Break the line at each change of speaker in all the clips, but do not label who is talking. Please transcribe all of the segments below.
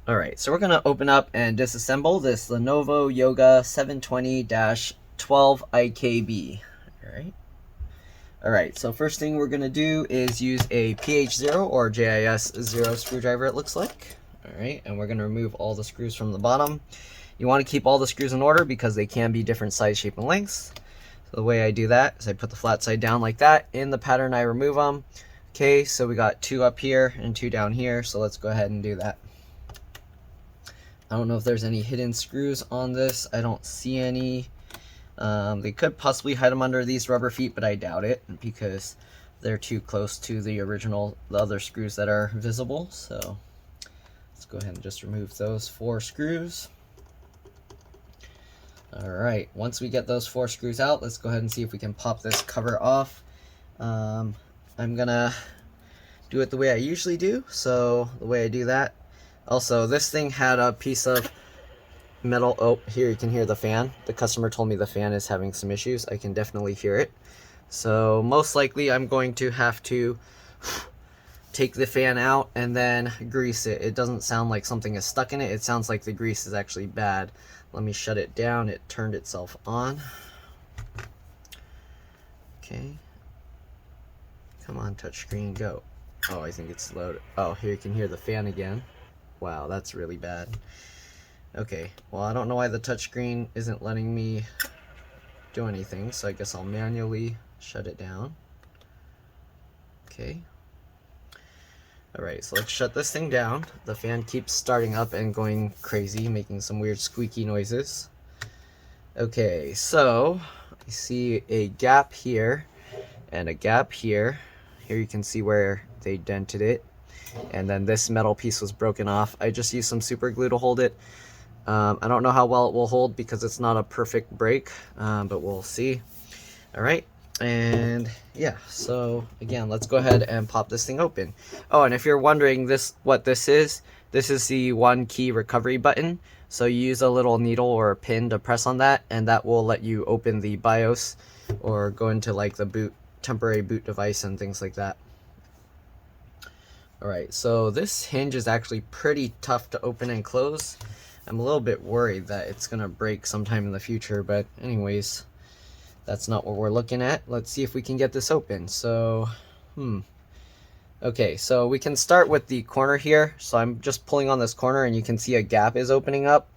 Alright, so we're going to open up and disassemble this Lenovo Yoga 720-12 IKB. Alright, so first thing we're going to do is use a PH0 or JIS0 screwdriver, it looks like. Alright, and we're going to remove all the screws from the bottom. You want to keep all the screws in order because they can be different size, shape, and lengths. So the way I do that is I put the flat side down like that. In the pattern I remove them. Okay, so we got 2 up here and 2 down here, so let's go ahead and do that. I don't know if there's any hidden screws on this. I don't see any. They could possibly hide them under these rubber feet, but I doubt it because they're too close to the other screws that are visible. So let's go ahead and just remove those 4 screws. Alright, once we get those 4 screws out, let's go ahead and see if we can pop this cover off. I'm gonna do it the way I usually do. So the way I do that, also this thing had a piece of metal. Oh, here you can hear the fan. The customer told me the fan is having some issues. I can definitely hear it. So most likely I'm going to have to take the fan out and then grease it. It doesn't sound like something is stuck in it. It sounds like the grease is actually bad. Let me shut it down. It turned itself on. Okay. Come on, touchscreen, go. Oh, I think it's loaded. Oh, here you can hear the fan again. Wow, that's really bad. Okay, well, I don't know why the touchscreen isn't letting me do anything, so I guess I'll manually shut it down. Okay. Alright, so let's shut this thing down. The fan keeps starting up and going crazy, making some weird squeaky noises. Okay, so I see a gap here and a gap here. Here you can see where they dented it. And then this metal piece was broken off. I just used some super glue to hold it. I don't know how well it will hold because it's not a perfect break, but we'll see. Alright, and yeah, so again, let's go ahead and pop this thing open. Oh, and if you're wondering what this is the 1 key recovery button. So you use a little needle or a pin to press on that, and that will let you open the BIOS or go into like the temporary boot device and things like that. Alright, so this hinge is actually pretty tough to open and close. I'm a little bit worried that it's gonna break sometime in the future, but anyways, that's not what we're looking at. Let's see if we can get this open. So, okay, so we can start with the corner here. So I'm just pulling on this corner and you can see a gap is opening up.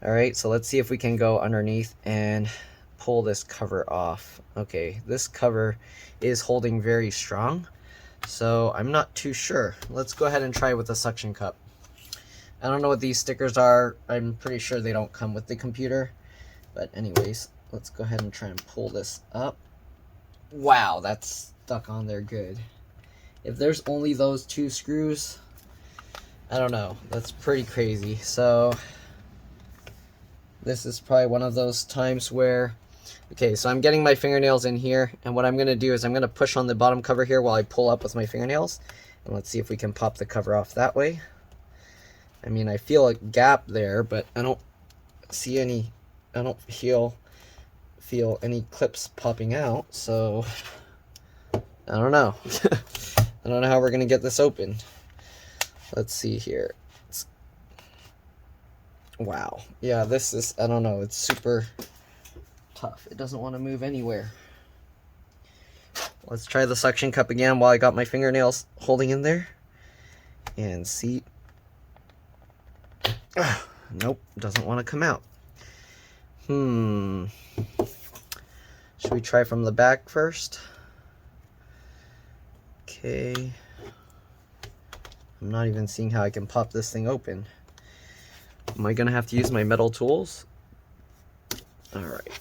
Alright, so let's see if we can go underneath and pull this cover off. Okay, this cover is holding very strong, so I'm not too sure. Let's go ahead and try with a suction cup. I don't know what these stickers are. I'm pretty sure they don't come with the computer. But anyways, let's go ahead and try and pull this up. Wow, that's stuck on there good. If there's only those 2 screws, I don't know. That's pretty crazy. So this is probably one of those times where, okay, so I'm getting my fingernails in here, and what I'm going to do is I'm going to push on the bottom cover here while I pull up with my fingernails, and let's see if we can pop the cover off that way. I mean, I feel a gap there, but I don't see any, I don't feel any clips popping out, so I don't know. I don't know how we're going to get this open. Let's see here. Wow. Yeah, this is, I don't know, it's super tough. It doesn't want to move anywhere. Let's try the suction cup again while I got my fingernails holding in there. And see. Nope, doesn't want to come out. Should we try from the back first? Okay. I'm not even seeing how I can pop this thing open. Am I gonna have to use my metal tools? Alright.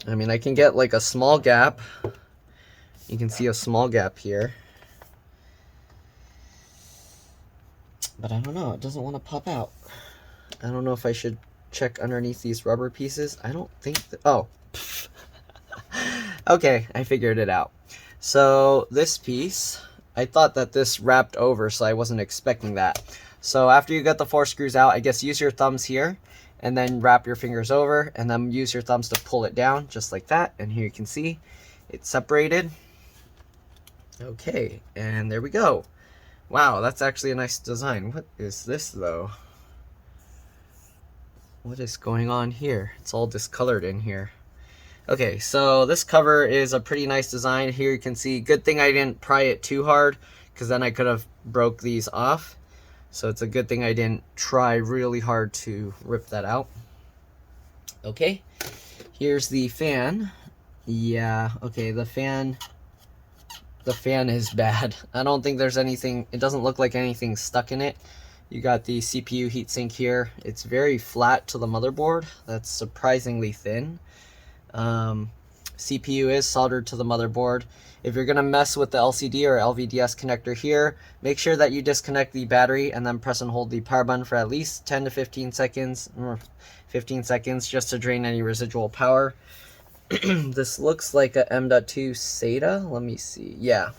I mean, I can get like a small gap. You can see a small gap here. But I don't know, it doesn't want to pop out. I don't know if I should check underneath these rubber pieces. I don't think that, oh. Okay, I figured it out. So this piece, I thought that this wrapped over, so I wasn't expecting that. So after you get the 4 screws out, I guess use your thumbs here and then wrap your fingers over and then use your thumbs to pull it down just like that. And here you can see it's separated. Okay, and there we go. Wow, that's actually a nice design. What is this though? What is going on here? It's all discolored in here. Okay, so this cover is a pretty nice design. Here you can see, good thing I didn't pry it too hard, because then I could have broke these off. So it's a good thing I didn't try really hard to rip that out. Okay, here's the fan. Yeah, okay, the fan is bad. I don't think there's anything, it doesn't look like anything stuck in it. You got the CPU heatsink here. It's very flat to the motherboard. That's surprisingly thin. CPU is soldered to the motherboard. If you're gonna mess with the LCD or LVDS connector here, make sure that you disconnect the battery and then press and hold the power button for at least 10 to 15 seconds, or 15 seconds, just to drain any residual power. This looks like a M.2 SATA. Let me see. Yeah.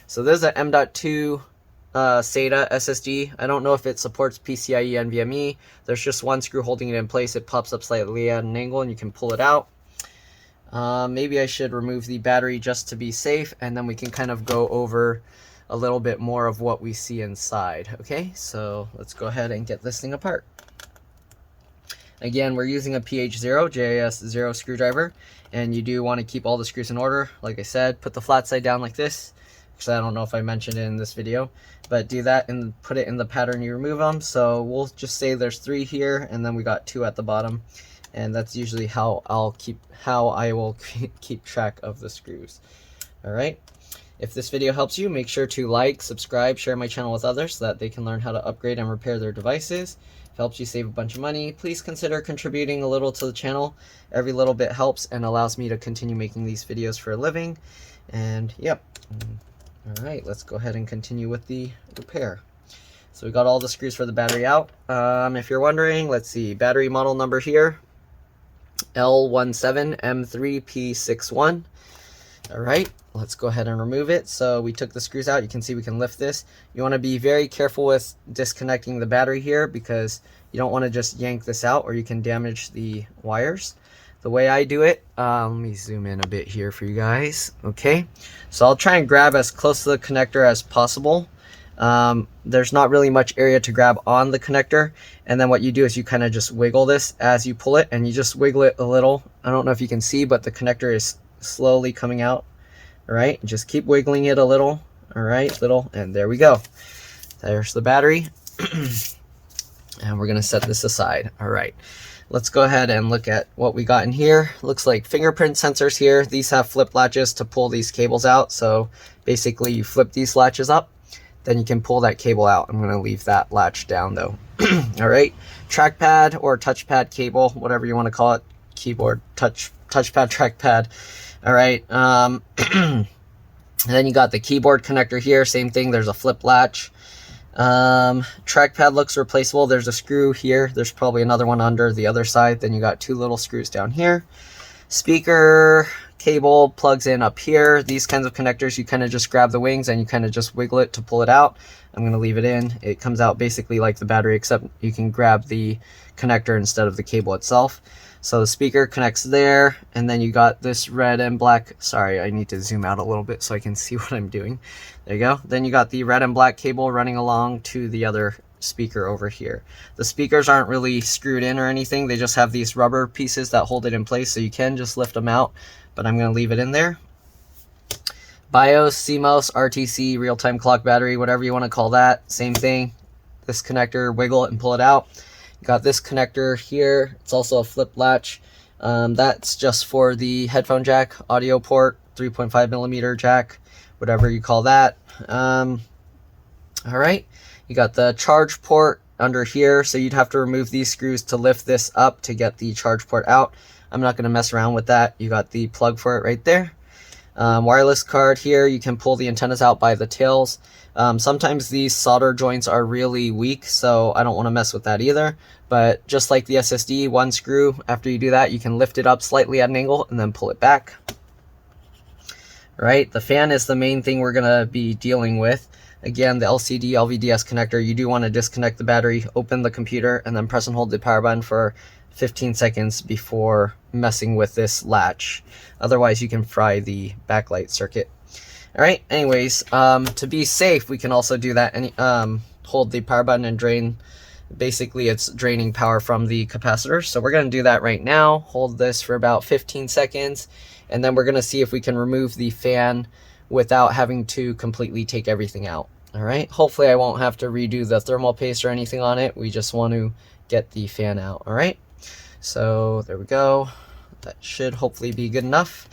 So there's a M.2 SATA SSD. I don't know if it supports PCIe NVMe. There's just one screw holding it in place. It pops up slightly at an angle and you can pull it out. Maybe I should remove the battery just to be safe, and then we can kind of go over a little bit more of what we see inside. Okay, so let's go ahead and get this thing apart. Again, we're using a PH0 JIS0 screwdriver, and you do want to keep all the screws in order. Like I said, put the flat side down like this. Actually, I don't know if I mentioned it in this video, but do that and put it in the pattern you remove them. So we'll just say there's 3 here, and then we got 2 at the bottom. And that's usually how I will keep track of the screws. All right. If this video helps you, make sure to like, subscribe, share my channel with others so that they can learn how to upgrade and repair their devices. If it helps you save a bunch of money, please consider contributing a little to the channel. Every little bit helps and allows me to continue making these videos for a living. And yep. All right, let's go ahead and continue with the repair. So we got all the screws for the battery out. If you're wondering, let's see, battery model number here. L17M3P61. All right, let's go ahead and remove it. So we took the screws out. You can see we can lift this. You want to be very careful with disconnecting the battery here, because you don't want to just yank this out or you can damage the wires. The way I do it, let me zoom in a bit here for you guys. Okay, so I'll try and grab as close to the connector as possible. There's not really much area to grab on the connector, and then what you do is you kind of just wiggle this as you pull it, and you just wiggle it a little. I don't know if you can see, but the connector is slowly coming out. All right, just keep wiggling it a little. All right, little, and there we go. There's the battery. And we're gonna set this aside. All right, let's go ahead and look at what we got in here. Looks like fingerprint sensors here. These have flip latches to pull these cables out. So basically you flip these latches up, then you can pull that cable out. I'm going to leave that latch down though. All right, trackpad or touchpad cable, whatever you want to call it, keyboard, touchpad, trackpad. All right, and then you got the keyboard connector here, same thing, there's a flip latch. Trackpad looks replaceable. There's a screw here, there's probably another one under the other side, then you got 2 little screws down here. Speaker cable plugs in up here. These kinds of connectors, you kind of just grab the wings and you kind of just wiggle it to pull it out. I'm going to leave it in. It comes out basically like the battery, except you can grab the connector instead of the cable itself. So the speaker connects there, and then you got this red and black, sorry, I need to zoom out a little bit so I can see what I'm doing. There you go. Then you got the red and black cable running along to the other speaker over here. The speakers aren't really screwed in or anything, they just have these rubber pieces that hold it in place, so you can just lift them out, but I'm going to leave it in there. BIOS, CMOS, RTC, real-time clock battery, whatever you want to call that, same thing. This connector, wiggle it and pull it out. You got this connector here, it's also a flip latch. That's just for the headphone jack, audio port, 3.5mm jack, whatever you call that. All right, you got the charge port under here, so you'd have to remove these screws to lift this up to get the charge port out. I'm not going to mess around with that. You got the plug for it right there. Wireless card here, you can pull the antennas out by the tails. Sometimes these solder joints are really weak, so I don't want to mess with that either. But just like the SSD, one screw, after you do that, you can lift it up slightly at an angle and then pull it back. Right, the fan is the main thing we're going to be dealing with. Again, the LCD LVDS connector, you do want to disconnect the battery, open the computer, and then press and hold the power button for 15 seconds before messing with this latch. Otherwise, you can fry the backlight circuit. All right, anyways, to be safe, we can also do that. Hold the power button and drain. Basically, it's draining power from the capacitor. So we're going to do that right now. Hold this for about 15 seconds, and then we're going to see if we can remove the fan without having to completely take everything out. All right, hopefully I won't have to redo the thermal paste or anything on it. We just want to get the fan out. All right, so there we go. That should hopefully be good enough.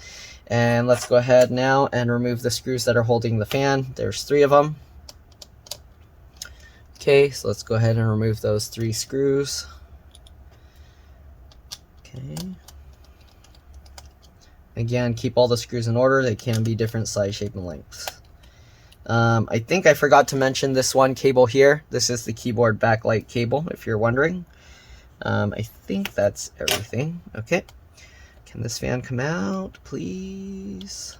And let's go ahead now and remove the screws that are holding the fan. There's 3 of them. Okay, so let's go ahead and remove those 3 screws. Okay. Again, keep all the screws in order. They can be different size, shape, and lengths. I think I forgot to mention this one cable here. This is the keyboard backlight cable, if you're wondering. I think that's everything. Okay. Can this fan come out, please?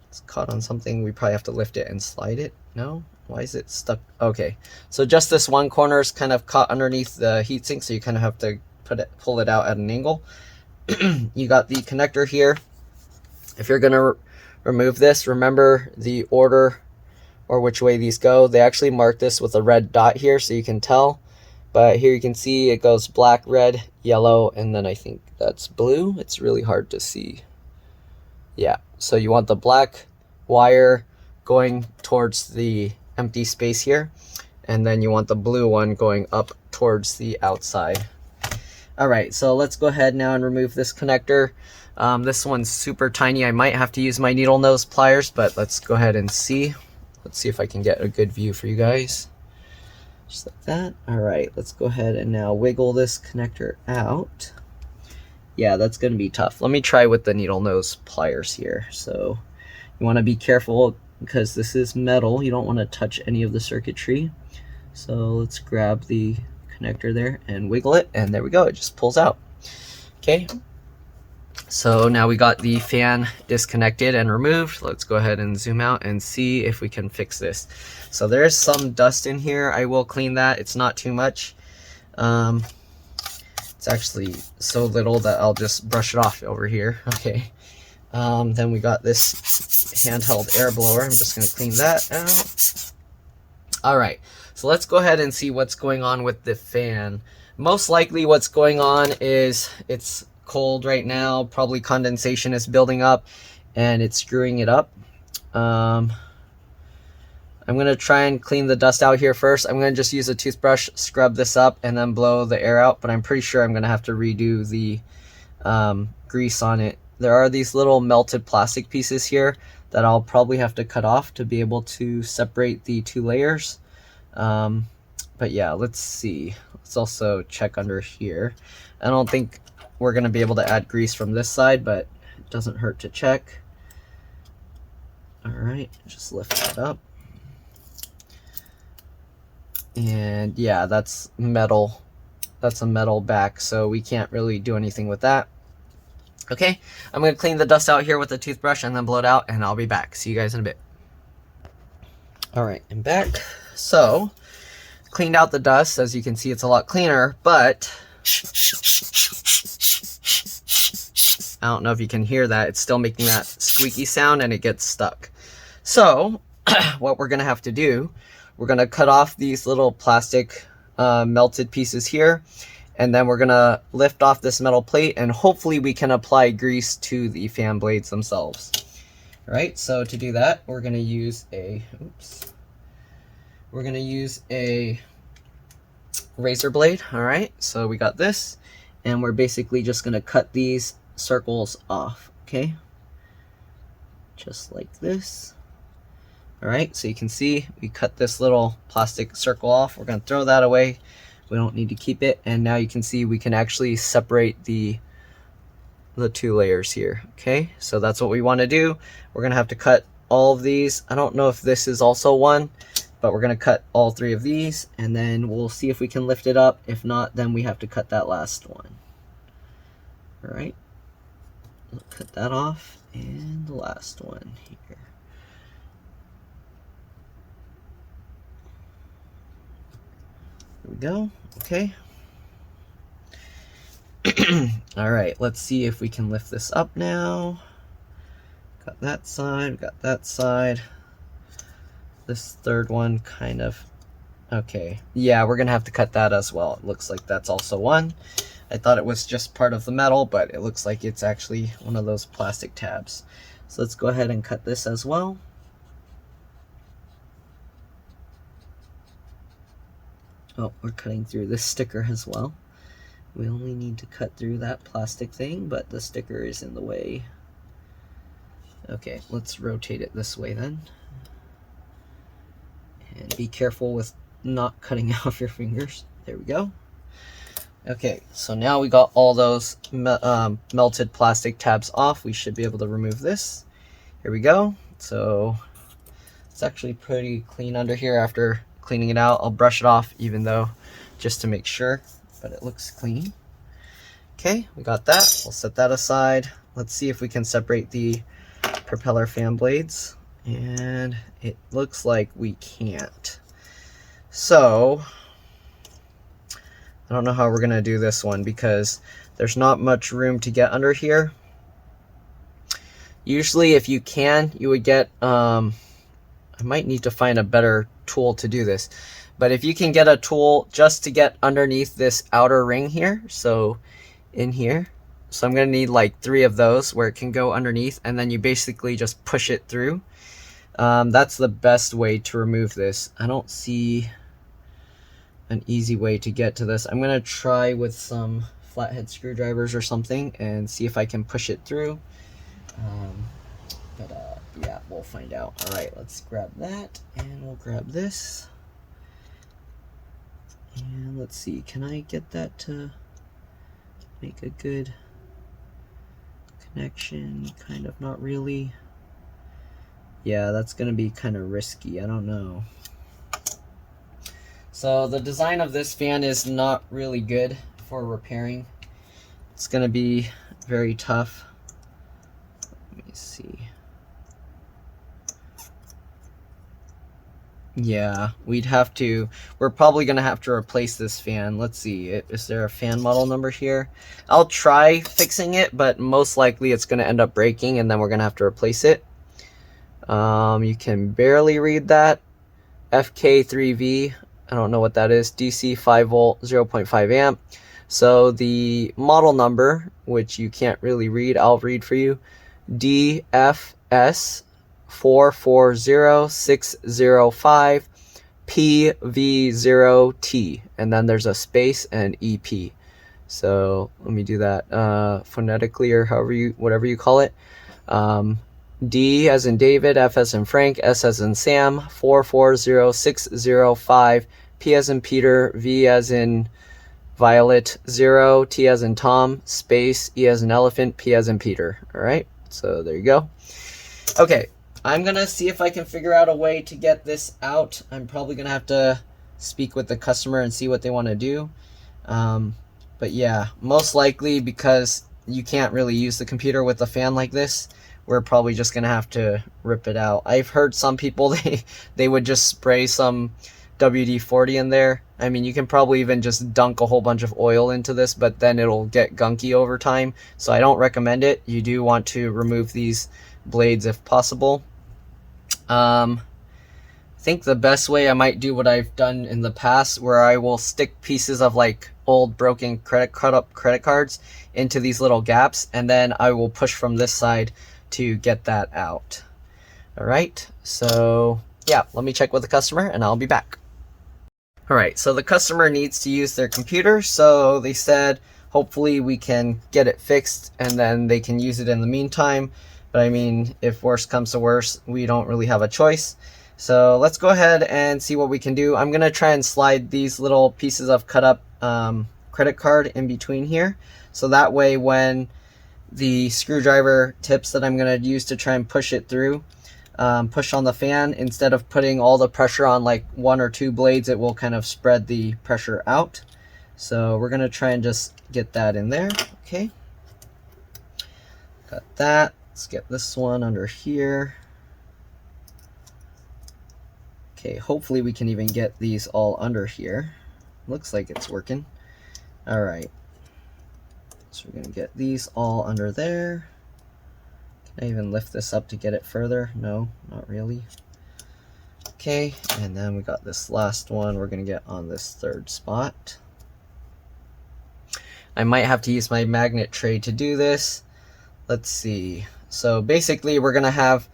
It's caught on something. We probably have to lift it and slide it. No? Why is it stuck? Okay. So just this one corner is kind of caught underneath the heatsink, so you kind of have to pull it out at an angle. You got the connector here. If you're going to remove this, remember the order or which way these go. They actually mark this with a red dot here so you can tell. But here you can see it goes black, red, yellow, and then I think that's blue. It's really hard to see. Yeah, so you want the black wire going towards the empty space here, and then you want the blue one going up towards the outside. All right, so let's go ahead now and remove this connector. This one's super tiny. I might have to use my needle nose pliers, but let's go ahead and see. Let's see if I can get a good view for you guys. Just like that. All right, let's go ahead and now wiggle this connector out. Yeah, that's going to be tough. Let me try with the needle nose pliers here. So you want to be careful because this is metal. You don't want to touch any of the circuitry. So let's grab the connector there and wiggle it, and there we go. It just pulls out. Okay. So now we got the fan disconnected and removed. Let's go ahead and zoom out and see if we can fix this. So there's some dust in here. I will clean that. It's not too much. It's actually so little that I'll just brush it off over here. Okay. Then we got this handheld air blower. I'm just going to clean that out. All right. So let's go ahead and see what's going on with the fan. Most likely what's going on is it's cold right now. Probably condensation is building up and it's screwing it up. I'm going to try and clean the dust out here first. I'm going to just use a toothbrush, scrub this up, and then blow the air out. But I'm pretty sure I'm going to have to redo the grease on it. There are these little melted plastic pieces here that I'll probably have to cut off to be able to separate the 2 layers. But yeah, let's see. Let's also check under here. I don't think we're going to be able to add grease from this side, but it doesn't hurt to check. All right, just lift it up. And yeah, that's metal. That's a metal back, so we can't really do anything with that. Okay, I'm going to clean the dust out here with a toothbrush and then blow it out, and I'll be back. See you guys in a bit. All right, I'm back. So, cleaned out the dust. As you can see, it's a lot cleaner, but I don't know if you can hear that. It's still making that squeaky sound and it gets stuck. So, what we're going to have to do, we're going to cut off these little plastic melted pieces here, and then we're going to lift off this metal plate, and hopefully we can apply grease to the fan blades themselves. All right, so to do that, we're going to use a, razor blade. All right, so we got this, and we're basically just going to cut these circles off, okay? Just like this. All right, so you can see we cut this little plastic circle off. We're going to throw that away. We don't need to keep it. And now you can see we can actually separate the 2 layers here. Okay, so that's what we want to do. We're going to have to cut all of these. I don't know if this is also one, but we're going to cut all 3 of these, and then we'll see if we can lift it up. If not, then we have to cut that last one. All right, cut that off, and the last one here. There we go. Okay. All right, let's see if we can lift this up now. Got that side, got that side. This third one kind of, okay. Yeah, we're gonna have to cut that as well. It looks like that's also one. I thought it was just part of the metal, but it looks like it's actually one of those plastic tabs. So let's go ahead and cut this as well. Oh, we're cutting through this sticker as well. We only need to cut through that plastic thing, but the sticker is in the way. Okay, let's rotate it this way then. And be careful with not cutting off your fingers. There we go. Okay, so now we got all those melted plastic tabs off. We should be able to remove this. Here we go. So it's actually pretty clean under here after cleaning it out. I'll brush it off even though, just to make sure, but it looks clean. Okay, we got that. We'll set that aside. Let's see if we can separate the propeller fan blades. And it looks like we can't. So I don't know how we're gonna do this one because there's not much room to get under here. Usually if you can, you would get, I might need to find a better tool to do this, but if you can get a tool just to get underneath this outer ring here, so in here, so I'm gonna need like 3 of those where it can go underneath, and then you basically just push it through. That's the best way to remove this. I don't see an easy way to get to this. I'm gonna try with some flathead screwdrivers or something and see if I can push it through. Yeah, we'll find out. All right, let's grab that, and we'll grab this. And let's see, can I get that to make a good connection? Kind of, not really. Yeah, that's gonna be kind of risky. I don't know. So the design of this fan is not really good for repairing. It's gonna be very tough. Let me see. Yeah, we're probably gonna have to replace this fan. Let's see, is there a fan model number here? I'll try fixing it, but most likely it's gonna end up breaking and then we're gonna have to replace it. You can barely read that. FK3V, I don't know what that is. DC 5 volt, 0.5 amp. So the model number, which you can't really read, I'll read for you. DFS 440605 PV0T, and then there's a space and EP. So let me do that phonetically, or whatever you call it. D as in David, F as in Frank, S as in Sam, 440605, P as in Peter, V as in Violet, 0, T as in Tom, space, E as in Elephant, P as in Peter. All right, so there you go. Okay, I'm gonna see if I can figure out a way to get this out. I'm probably gonna have to speak with the customer and see what they want to do. But yeah, most likely, because you can't really use the computer with a fan like this, we're probably just gonna have to rip it out. I've heard some people, they would just spray some WD-40 in there. I mean, you can probably even just dunk a whole bunch of oil into this, but then it'll get gunky over time. So I don't recommend it. You do want to remove these blades if possible. I think the best way, I might do what I've done in the past, where I will stick pieces of like old broken credit cards into these little gaps, and then I will push from this side to get that out. All right, so yeah, let me check with the customer and I'll be back. All right, so the customer needs to use their computer, so they said hopefully we can get it fixed and then they can use it in the meantime. But I mean, if worse comes to worse, we don't really have a choice. So let's go ahead and see what we can do. I'm gonna try and slide these little pieces of cut up credit card in between here, so that way when the screwdriver tips that I'm gonna use to try and push it through, push on the fan, instead of putting all the pressure on like 1 or 2 blades, it will kind of spread the pressure out. So we're gonna try and just get that in there. Okay, got that. Let's get this one under here. Okay, hopefully we can even get these all under here. Looks like it's working. All right, so we're gonna get these all under there. Can I even lift this up to get it further? No, not really. Okay, and then we got this last one we're gonna get on this third spot. I might have to use my magnet tray to do this. Let's see. So basically we're gonna have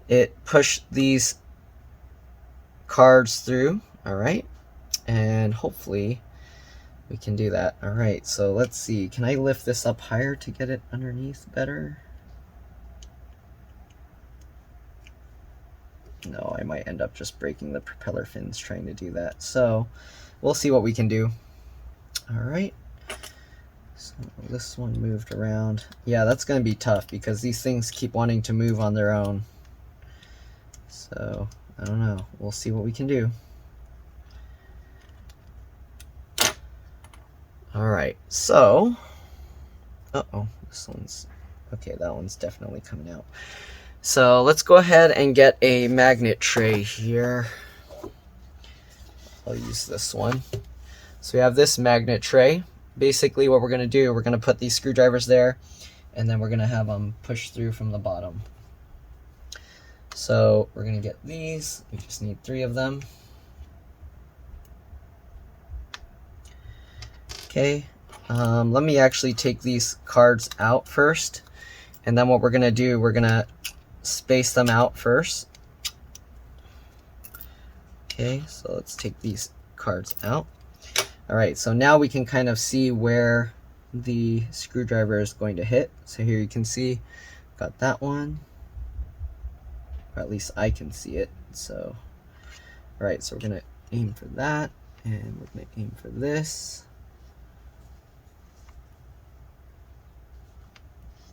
it push these cards through, all right? And hopefully we can do that. All right, so let's see. Can I lift this up higher to get it underneath better? No, I might end up just breaking the propeller fins trying to do that. So we'll see what we can do. All right. So this one moved around. Yeah, that's going to be tough because these things keep wanting to move on their own. So I don't know. We'll see what we can do. All right. So, this one's okay. That one's definitely coming out. So let's go ahead and get a magnet tray here. I'll use this one. So we have this magnet tray. Basically what we're going to do, we're going to put these screwdrivers there, and then we're going to have them push through from the bottom. So we're going to get these. We just need 3 of them. Okay. Let me actually take these cards out first. And then what we're going to do, we're going to space them out first. Okay, so let's take these cards out. All right, so now we can kind of see where the screwdriver is going to hit. So here you can see, got that one, or at least I can see it. So, all right, so we're gonna aim for that, and we're gonna aim for this.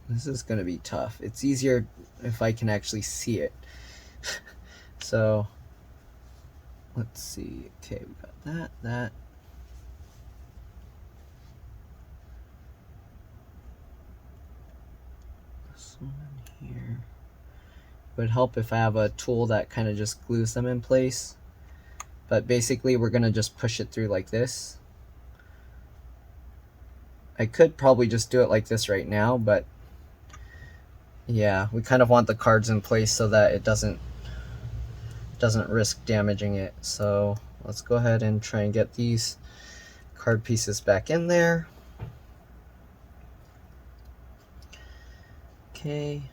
This is gonna be tough. It's easier if I can actually see it. So let's see. Okay, we got that. This one here. It would help if I have a tool that kind of just glues them in place. But basically we're gonna just push it through like this. I could probably just do it like this right now, but yeah, we kind of want the cards in place so that it doesn't risk damaging it. So let's go ahead and try and get these card pieces back in there. Okay.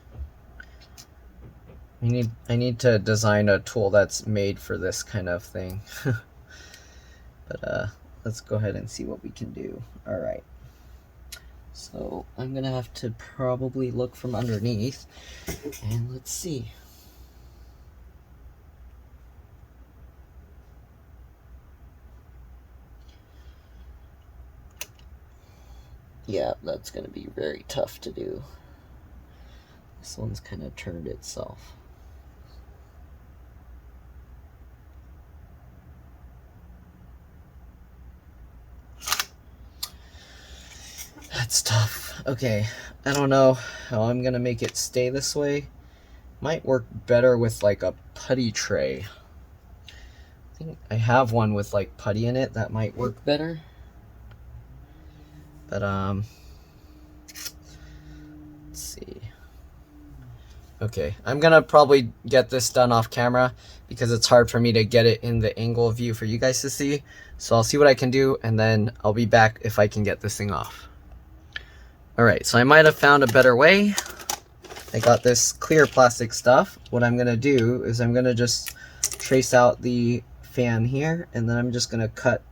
I need to design a tool that's made for this kind of thing. But let's go ahead and see what we can do. All right. So I'm gonna have to probably look from underneath, and let's see. Yeah, that's gonna be very tough to do. This one's kind of turned itself. That's tough. Okay, I don't know how I'm gonna make it stay this way. Might work better with like a putty tray. I think I have one with like putty in it that might work better. But let's see. Okay, I'm gonna probably get this done off camera because it's hard for me to get it in the angle view for you guys to see. So I'll see what I can do, and then I'll be back if I can get this thing off. Alright, so I might have found a better way. I got this clear plastic stuff. What I'm gonna do is I'm gonna just trace out the fan here, and then I'm just gonna cut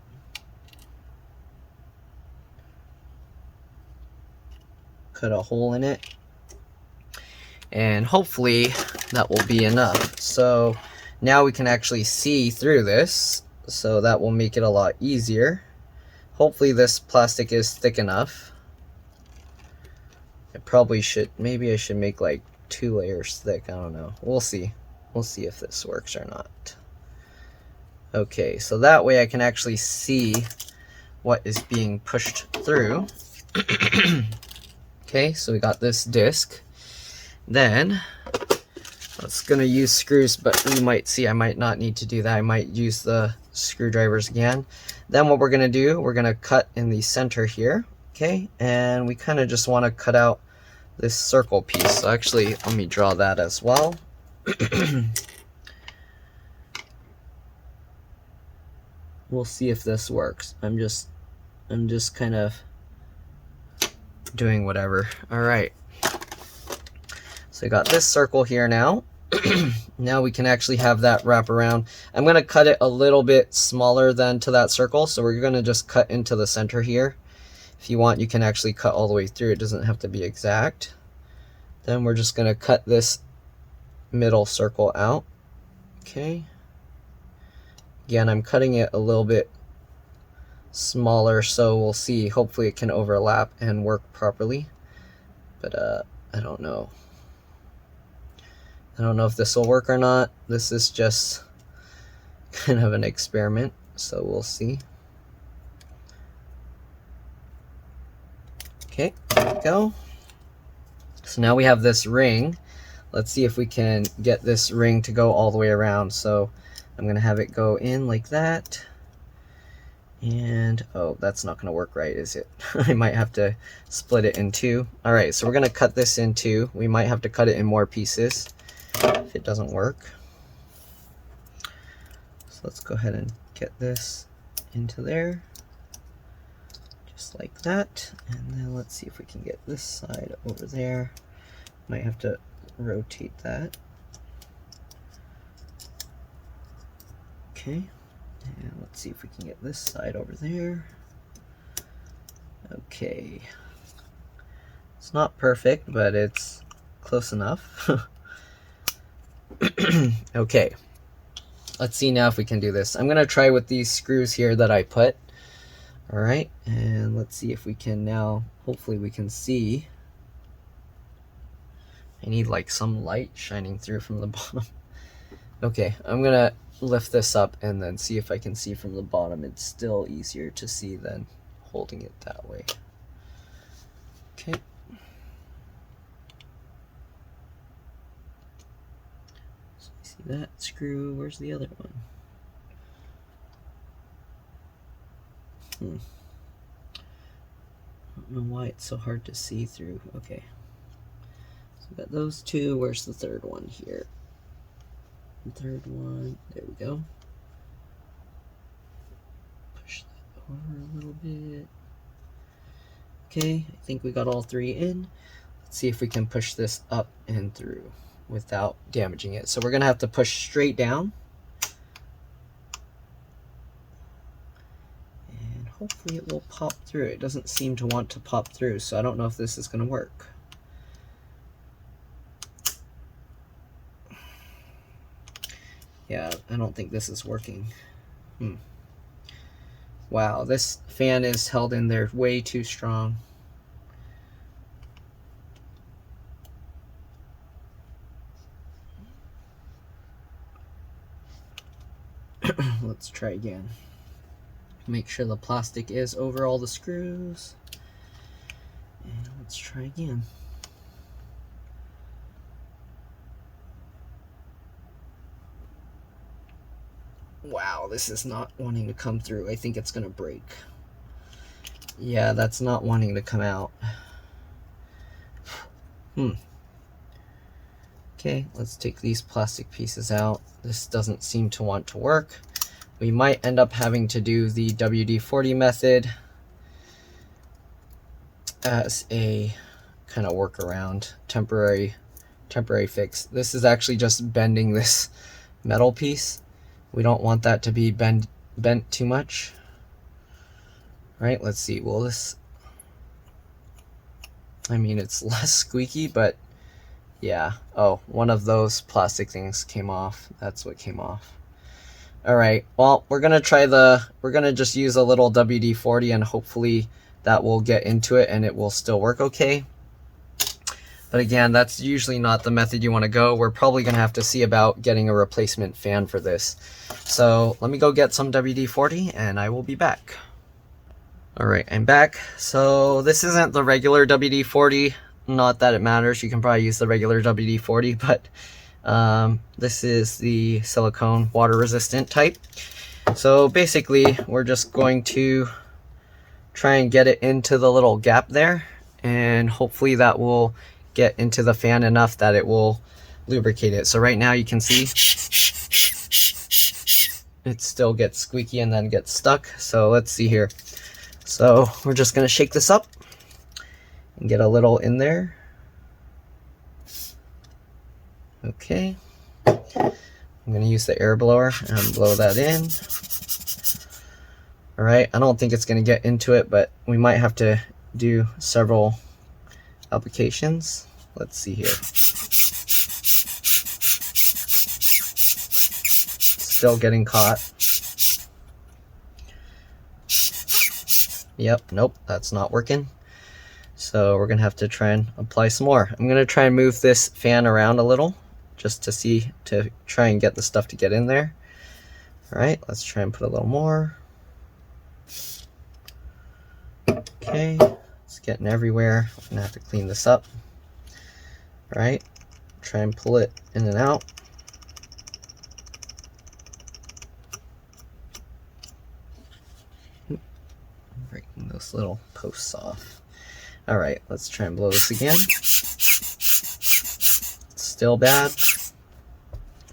a hole in it, and hopefully that will be enough. So now we can actually see through this, so that will make it a lot easier. Hopefully this plastic is thick enough. I probably should, maybe I should make like 2 layers thick. I don't know. We'll see. We'll see if this works or not. Okay, so that way I can actually see what is being pushed through. Okay, so we got this disc. Then I was gonna use screws, but you might see I might not need to do that. I might use the screwdrivers again. Then what we're gonna do, we're gonna cut in the center here. Okay, and we kind of just want to cut out this circle piece. So actually, let me draw that as well. We'll see if this works. I'm just kind of doing whatever. All right. So I got this circle here now. Now we can actually have that wrap around. I'm going to cut it a little bit smaller than to that circle. So we're going to just cut into the center here. If you want, you can actually cut all the way through. It doesn't have to be exact. Then we're just going to cut this middle circle out. Okay. Again, I'm cutting it a little bit smaller, so we'll see. Hopefully it can overlap and work properly. But I don't know. I don't know if this will work or not. This is just kind of an experiment, so we'll see. Okay, there we go. So now we have this ring. Let's see if we can get this ring to go all the way around. So I'm going to have it go in like that. And, oh, that's not going to work right, is it? I might have to split it in two. All right, so we're going to cut this in two. We might have to cut it in more pieces if it doesn't work. So let's go ahead and get this into there. Just like that. And then let's see if we can get this side over there. Might have to rotate that. Okay. And let's see if we can get this side over there. Okay. It's not perfect, but it's close enough. Okay. Let's see now if we can do this. I'm going to try with these screws here that I put. Alright, and let's see if we can now, hopefully we can see. I need like some light shining through from the bottom. Okay, I'm going to lift this up and then see if I can see from the bottom. It's still easier to see than holding it that way. Okay. So you see that screw. Where's the other one? I don't know why it's so hard to see through. Okay. So we got those two. Where's the third one here? The third one. There we go. Push that over a little bit. Okay, I think we got all three in. Let's see if we can push this up and through without damaging it. So we're going to have to push straight down. And hopefully it will pop through. It doesn't seem to want to pop through, so I don't know if this is going to work. Yeah, I don't think this is working. Wow, this fan is held in there way too strong. Let's try again. Make sure the plastic is over all the screws. And let's try again. Wow, this is not wanting to come through. I think it's going to break. Yeah, that's not wanting to come out. Okay, let's take these plastic pieces out. This doesn't seem to want to work. We might end up having to do the WD-40 method as a kind of workaround, temporary fix. This is actually just bending this metal piece. We don't want that to be bent too much. All right, let's see. Will this... I mean, it's less squeaky, but yeah. Oh, one of those plastic things came off. That's what came off. All right, well, we're gonna just use a little WD-40 and hopefully that will get into it and it will still work okay. But again, that's usually not the method you want to go. We're probably going to have to see about getting a replacement fan for this. So let me go get some WD-40 and I will be back. Alright, I'm back. So this isn't the regular WD-40. Not that it matters. You can probably use the regular WD-40, but this is the silicone water resistant type. So basically, we're just going to try and get it into the little gap there. And hopefully that will get into the fan enough that it will lubricate it. So right now you can see it still gets squeaky and then gets stuck. So let's see here. So we're just going to shake this up and get a little in there. Okay. I'm going to use the air blower and blow that in. All right, I don't think it's going to get into it, but we might have to do several applications. Let's see here. Still getting caught. Yep, nope, that's not working. So we're gonna have to try and apply some more. I'm gonna try and move this fan around a little just to try and get the stuff to get in there. All right, let's try and put a little more. Okay, it's getting everywhere. We're gonna have to clean this up. All right, try and pull it in and out. Breaking those little posts off. All right, let's try and blow this again. It's still bad.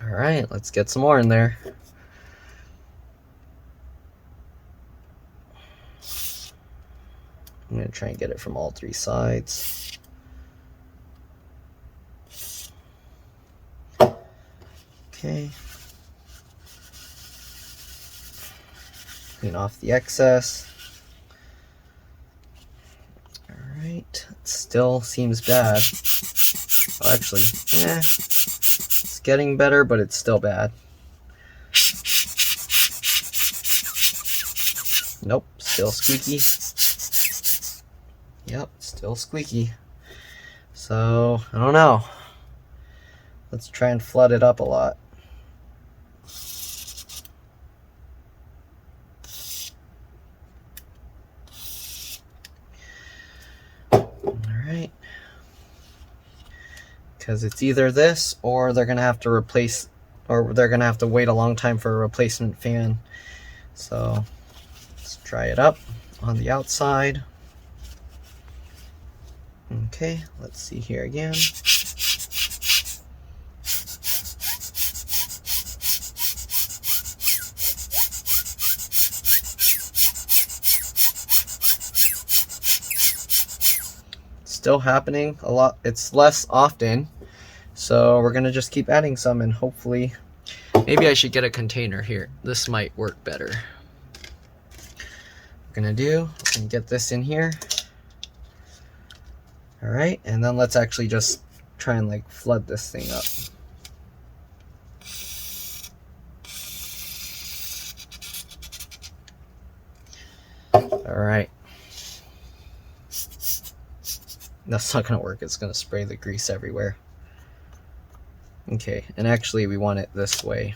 All right, let's get some more in there. I'm gonna try and get it from all three sides. Okay. Clean off the excess. Alright, it still seems bad. Well, actually, yeah, it's getting better, but it's still bad. Nope, still squeaky. Yep, still squeaky. So, I don't know. Let's try and flood it up a lot. Alright. Because it's either this or they're going to have to replace, or they're going to have to wait a long time for a replacement fan. So, let's try it up on the outside. Okay, let's see here again. Still happening a lot. It's less often, so we're gonna just keep adding some, and hopefully, maybe I should get a container here. This might work better. We're gonna do and get this in here. All right, and then let's actually just try and like flood this thing up. All right. That's not gonna work. It's gonna spray the grease everywhere. Okay, and actually we want it this way.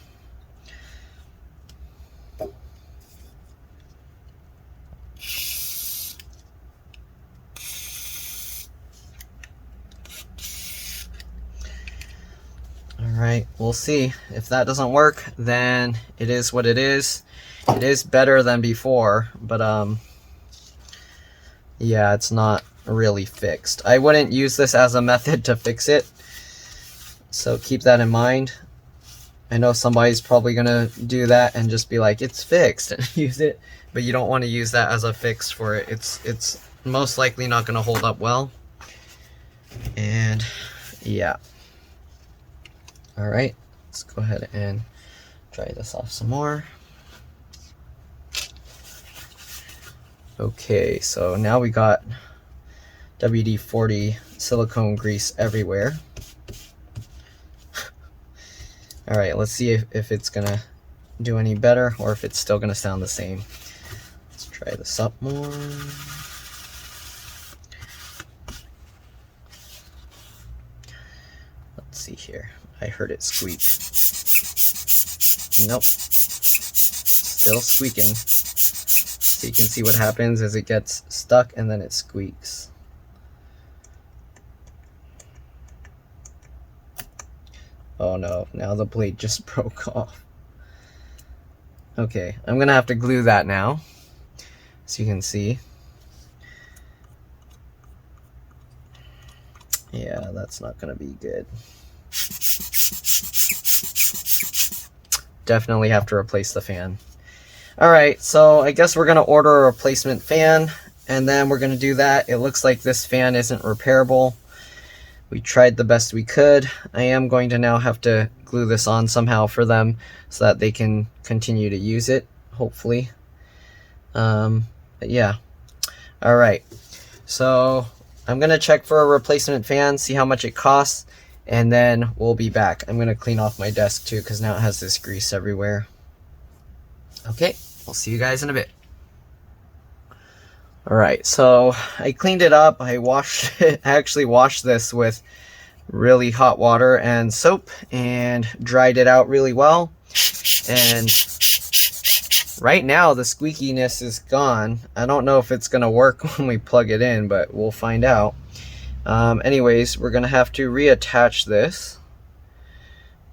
Alright, we'll see. If that doesn't work, then it is what it is. It is better than before, but yeah, it's not really fixed. I wouldn't use this as a method to fix it, so keep that in mind. I know somebody's probably gonna do that and just be like, it's fixed, and use it, but you don't want to use that as a fix for it. It's most likely not gonna hold up well. And yeah. All right, let's go ahead and dry this off some more. Okay, so now we got WD-40 silicone grease everywhere. All right, let's see if it's gonna do any better or if it's still gonna sound the same. Let's try this up more. Let's see here. I heard it squeak. Nope. Still squeaking. So you can see what happens is it gets stuck and then it squeaks. Oh no, now the blade just broke off. Okay, I'm gonna have to glue that now, so you can see. Yeah, that's not going to be good. Definitely have to replace the fan. Alright, so I guess we're going to order a replacement fan, and then we're going to do that. It looks like this fan isn't repairable. We tried the best we could. I am going to now have to glue this on somehow for them so that they can continue to use it, hopefully. But yeah. Alright, so I'm going to check for a replacement fan, see how much it costs, and then we'll be back. I'm going to clean off my desk too because now it has this grease everywhere. Okay, we'll see you guys in a bit. Alright, so I cleaned it up. I washed it. I actually washed this with really hot water and soap and dried it out really well. And right now the squeakiness is gone. I don't know if it's going to work when we plug it in, but we'll find out. Anyways, we're going to have to reattach this.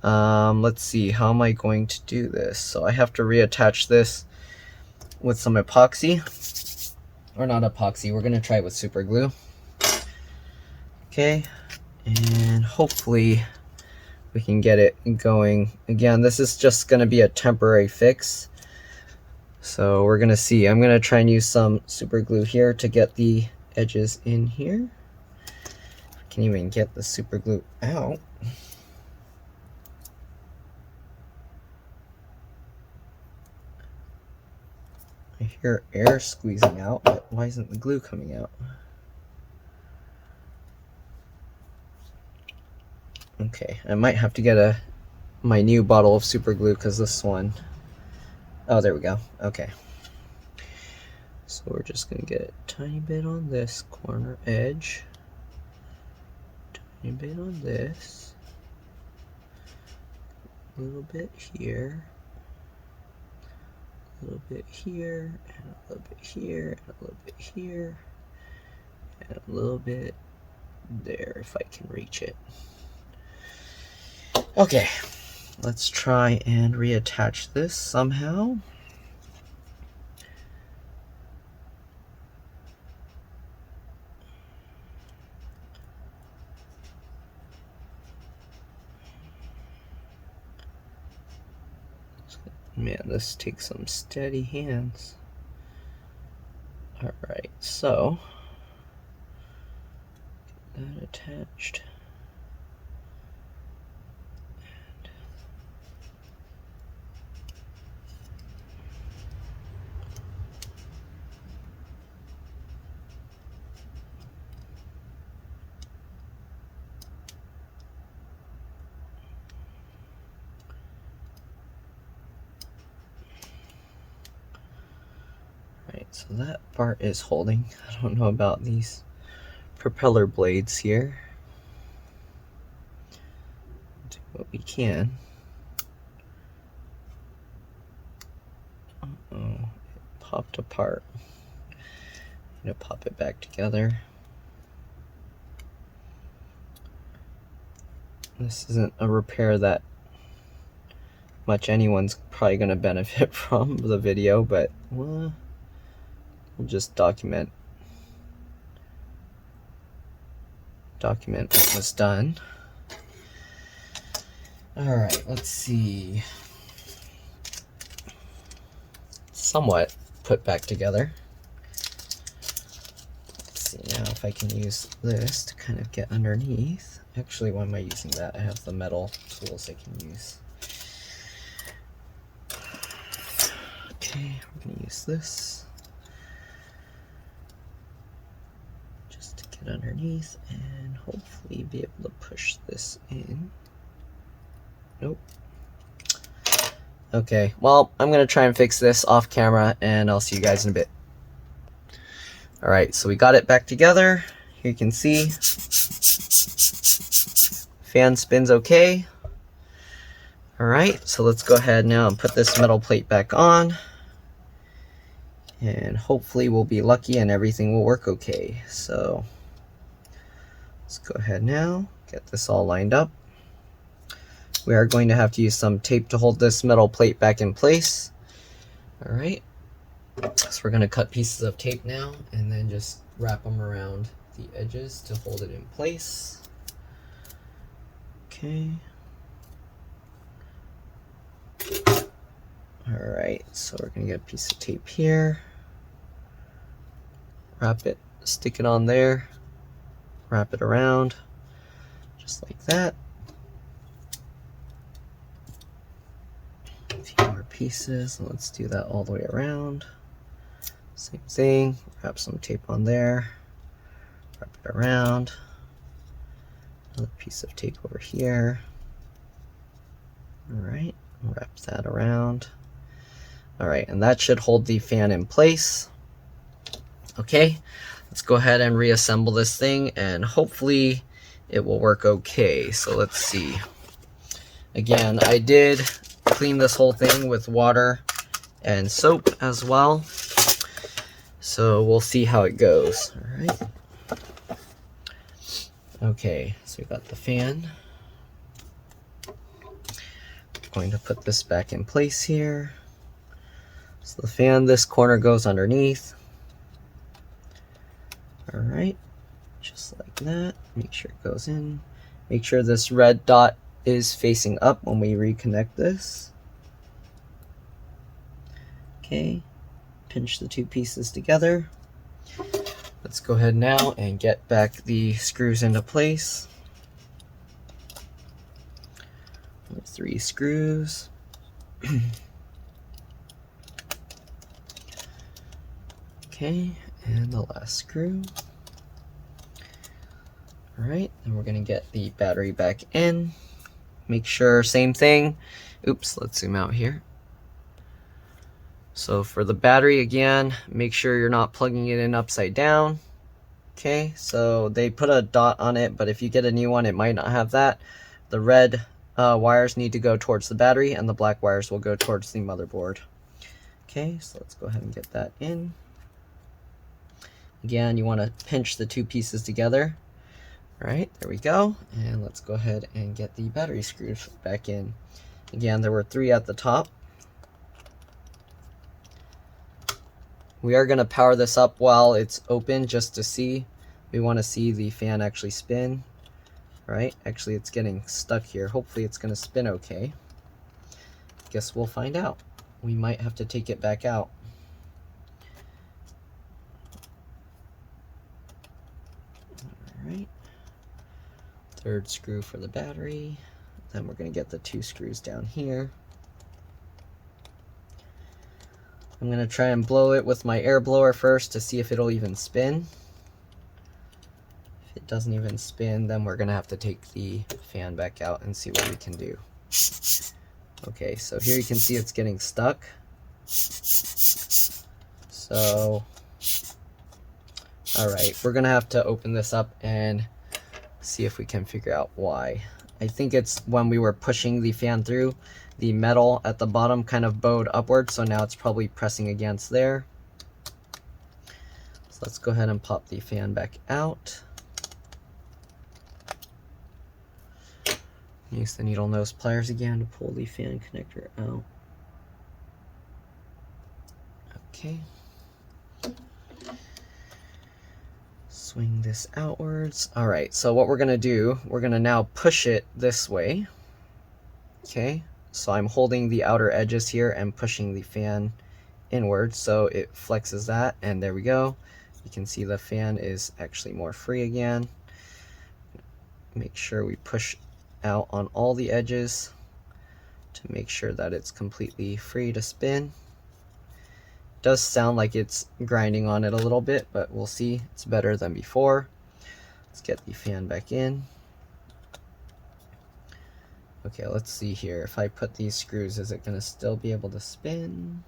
Let's see, how am I going to do this? So I have to reattach this with some epoxy. Or not epoxy, we're going to try it with super glue. Okay, and hopefully we can get it going. Again, this is just going to be a temporary fix. So we're going to see. I'm going to try and use some super glue here to get the edges in here. I can't even get the super glue out. I hear air squeezing out, but why isn't the glue coming out? Okay, I might have to get my new bottle of super glue because this one... Oh, there we go. Okay. So we're just going to get a tiny bit on this corner edge. Tiny bit on this. A little bit here. A little bit here, and a little bit here, and a little bit here, and a little bit there if I can reach it. Okay, let's try and reattach this somehow. Man, this takes some steady hands. Alright, so get that attached. So that part is holding. I don't know about these propeller blades here. Do what we can. Uh-oh, it popped apart. I'm gonna pop it back together. This isn't a repair that much anyone's probably gonna benefit from the video, but well, we'll just document what was done. Alright, let's see. Somewhat put back together. Let's see now if I can use this to kind of get underneath. Actually, why am I using that? I have the metal tools I can use. Okay, we're going to use this. Underneath and hopefully be able to push this in. Nope. Okay, well, I'm gonna try and fix this off camera and I'll see you guys in a bit. Alright, so we got it back together. Here you can see fan spins okay. Alright, so let's go ahead now and put this metal plate back on. And hopefully we'll be lucky and everything will work okay. So let's go ahead now, get this all lined up. We are going to have to use some tape to hold this metal plate back in place. Alright, so we're going to cut pieces of tape now and then just wrap them around the edges to hold it in place. Okay. Alright, so we're going to get a piece of tape here. Wrap it, stick it on there. Wrap it around, just like that. A few more pieces, and let's do that all the way around. Same thing, wrap some tape on there. Wrap it around. Another piece of tape over here. Alright, wrap that around. Alright, and that should hold the fan in place. Okay, let's go ahead and reassemble this thing, and hopefully it will work okay. So let's see. Again, I did clean this whole thing with water and soap as well. So we'll see how it goes. Alright. Okay, so we got the fan. I'm going to put this back in place here. So the fan, this corner goes underneath. Alright, just like that. Make sure it goes in. Make sure this red dot is facing up when we reconnect this. Okay, pinch the two pieces together. Let's go ahead now and get back the screws into place. 3 screws. Okay, and the last screw. Alright, and we're going to get the battery back in. Make sure, same thing. Oops, let's zoom out here. So for the battery, again, make sure you're not plugging it in upside down. Okay, so they put a dot on it, but if you get a new one, it might not have that. The red wires need to go towards the battery, and the black wires will go towards the motherboard. Okay, so let's go ahead and get that in. Again, you want to pinch the two pieces together. Alright, there we go. And let's go ahead and get the battery screws back in. Again, there were 3 at the top. We are going to power this up while it's open just to see. We want to see the fan actually spin. Right? Actually, it's getting stuck here. Hopefully it's going to spin okay. Guess we'll find out. We might have to take it back out. Alright. 3rd screw for the battery. Then we're going to get the 2 screws down here. I'm going to try and blow it with my air blower first to see if it'll even spin. If it doesn't even spin, then we're going to have to take the fan back out and see what we can do. Okay, so here you can see it's getting stuck. So, alright, we're going to have to open this up and see if we can figure out why. I think it's when we were pushing the fan through, the metal at the bottom kind of bowed upward, so now it's probably pressing against there. So let's go ahead and pop the fan back out. Use the needle nose pliers again to pull the fan connector out. Okay. Swing this outwards. Alright, so what we're going to do, we're going to now push it this way. Okay, so I'm holding the outer edges here and pushing the fan inward so it flexes that, and there we go. You can see the fan is actually more free again. Make sure we push out on all the edges to make sure that it's completely free to spin. It does sound like it's grinding on it a little bit, but we'll see. It's better than before. Let's get the fan back in. Okay, let's see here. If I put these screws, is it going to still be able to spin?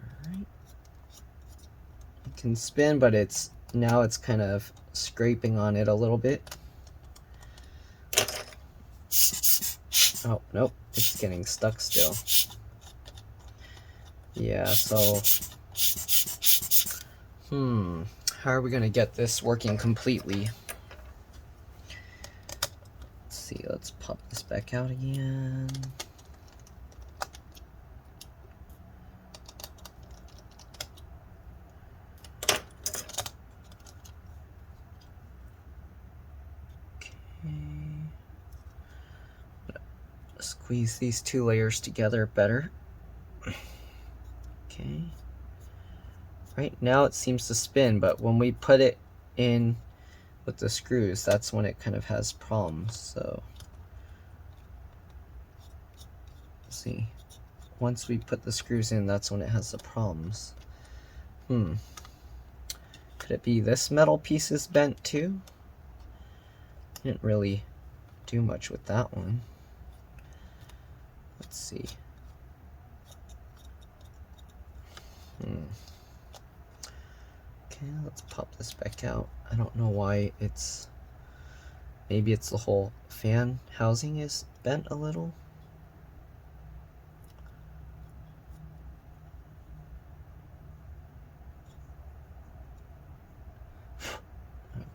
Alright. It can spin, but now it's kind of scraping on it a little bit. Oh, nope. It's getting stuck still. Yeah, so how are we going to get this working completely? Let's see, let's pop this back out again. Squeeze these two layers together better. Okay. Right now it seems to spin, but when we put it in with the screws, that's when it kind of has problems. So see, once we put the screws in, that's when it has the problems. Could it be this metal piece is bent too? Didn't really do much with that one. Let's see. Okay, let's pop this back out. I don't know why it's... Maybe it's the whole fan housing is bent a little.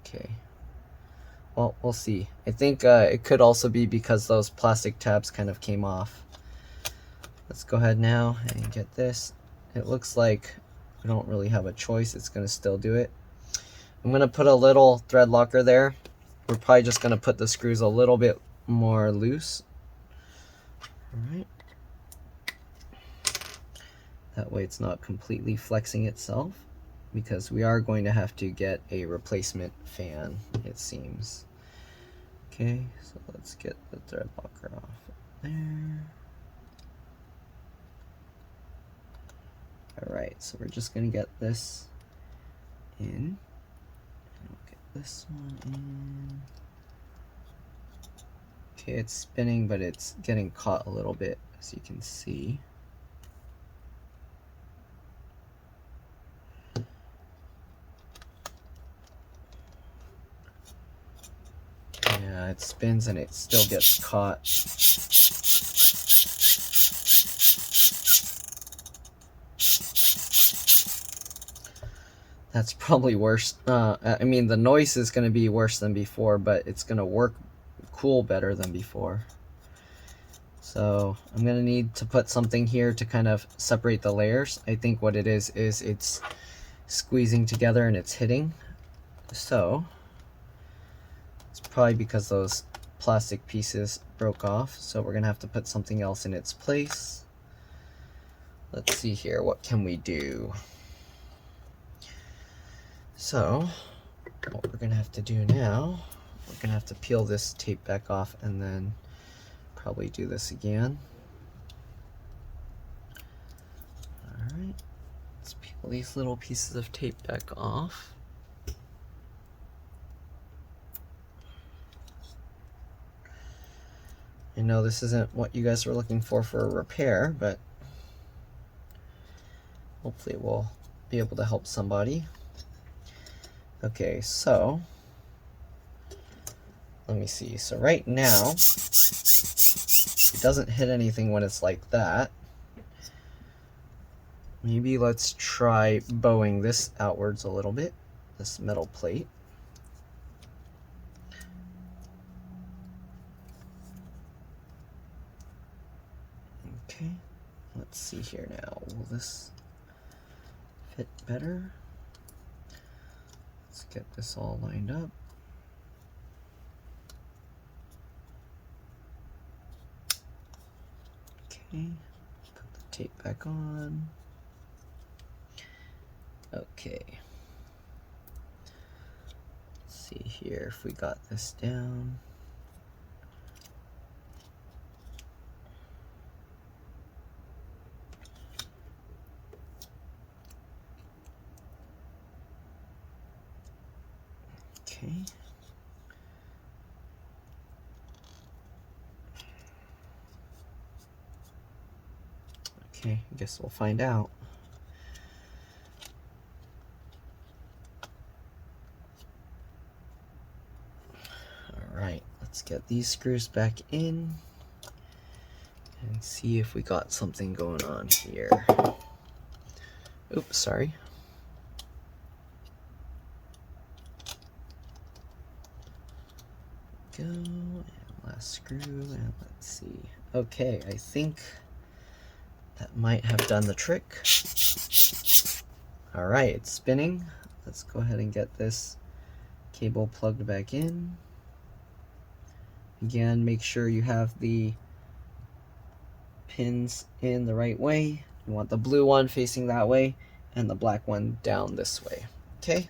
Okay. Well, we'll see. I think it could also be because those plastic tabs kind of came off. Let's go ahead now and get this. It looks like we don't really have a choice. It's going to still do it. I'm going to put a little thread locker there. We're probably just going to put the screws a little bit more loose. Alright. That way it's not completely flexing itself, because we are going to have to get a replacement fan, it seems. Okay, so let's get the thread locker off there. Alright, so we're just going to get this in. And we'll get this one in. Okay, it's spinning, but it's getting caught a little bit, as you can see. Yeah, it spins and it still gets caught. That's probably worse. I mean, the noise is going to be worse than before, but it's going to work cool better than before. So I'm going to need to put something here to kind of separate the layers. I think what it is it's squeezing together and it's hitting. So it's probably because those plastic pieces broke off. So we're going to have to put something else in its place. Let's see here. What can we do? So what we're going to have to do now, we're going to have to peel this tape back off and then probably do this again. Alright, let's peel these little pieces of tape back off. I know this isn't what you guys were looking for a repair, but hopefully it will be able to help somebody. Okay, so let me see. So right now, it doesn't hit anything when it's like that. Maybe let's try bowing this outwards a little bit, this metal plate. Okay, let's see here now. Will this fit better? Let's get this all lined up. Okay, put the tape back on. Okay. Let's see here if we got this down. Okay. Okay, I guess we'll find out. Alright, let's get these screws back in and see if we got something going on here. Oops, sorry. Go, and last screw, and let's see. Okay, I think that might have done the trick. Alright, it's spinning. Let's go ahead and get this cable plugged back in. Again, make sure you have the pins in the right way. You want the blue one facing that way and the black one down this way. Okay.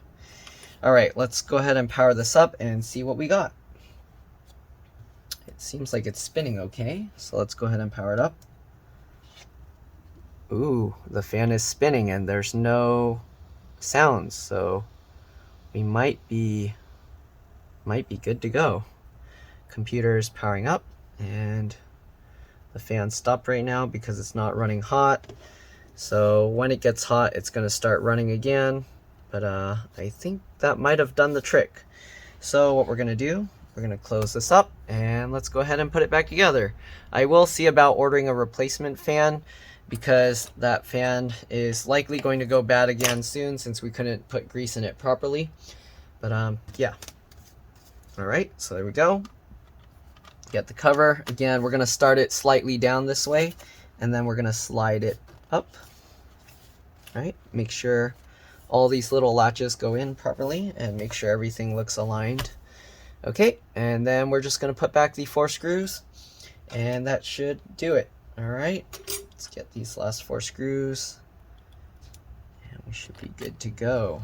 All right, let's go ahead and power this up and see what we got. It seems like it's spinning okay, so let's go ahead and power it up. Ooh, the fan is spinning and there's no sounds, so we might be good to go. Computer is powering up and the fan stopped right now because it's not running hot. So when it gets hot, it's going to start running again. But I think that might have done the trick. So what we're going to do, we're going to close this up and let's go ahead and put it back together. I will see about ordering a replacement fan because that fan is likely going to go bad again soon since we couldn't put grease in it properly. But yeah. All right, so there we go. Get the cover. Again, we're going to start it slightly down this way and then we're going to slide it up. All right, make sure all these little latches go in properly and make sure everything looks aligned. Okay, and then we're just going to put back the 4 screws and that should do it. All right, let's get these last 4 screws and we should be good to go.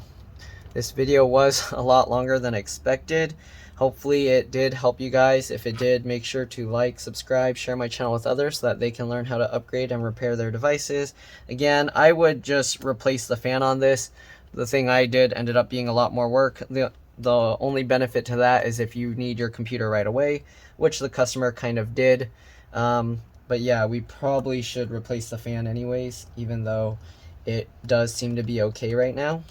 This video was a lot longer than expected. Hopefully it did help you guys. If it did, make sure to like, subscribe, share my channel with others so that they can learn how to upgrade and repair their devices. Again, I would just replace the fan on this. The thing I did ended up being a lot more work. The only benefit to that is if you need your computer right away, which the customer kind of did. But yeah, we probably should replace the fan anyways, even though it does seem to be okay right now.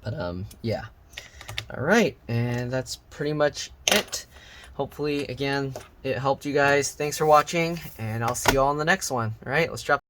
But yeah. All right, and that's pretty much it. Hopefully, again, it helped you guys. Thanks for watching, and I'll see you all in the next one. All right, let's drop